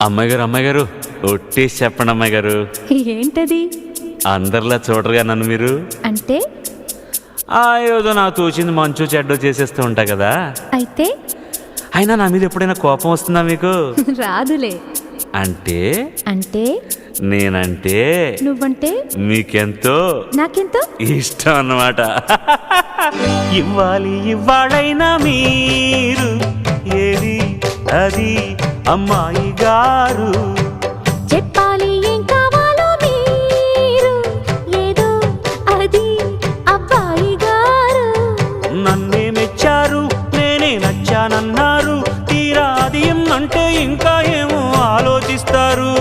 అమ్మాయి గారు ఒట్టేసి చెప్పండి అమ్మాయి గారు. ఏంటది? అందరిలా చూడరుగా నన్ను మీరు. అంటే ఏదో నాకు తోచింది మంచు చెడ్డో చేసేస్తూ ఉంటా కదా. అయితే అయినా నా మీద ఎప్పుడైనా కోపం వస్తుందా మీకు? రాదులే. అంటే అంటే నేనంటే నువ్వంటే మీకెంతో నాకెంతో ఇష్టం అన్నమాట. ఇవ్వాలైనా మీరు ఏది అది అమ్మాయి గారు. చెప్పాలి ఏం కావాలో మీరు ఏదో అది అబ్బాయి గారు. నన్నే మెచ్చారు, నేనే నచ్చానన్నారు. తీరా అది అంటే ఇంకా ఏమో ఆలోచిస్తారు.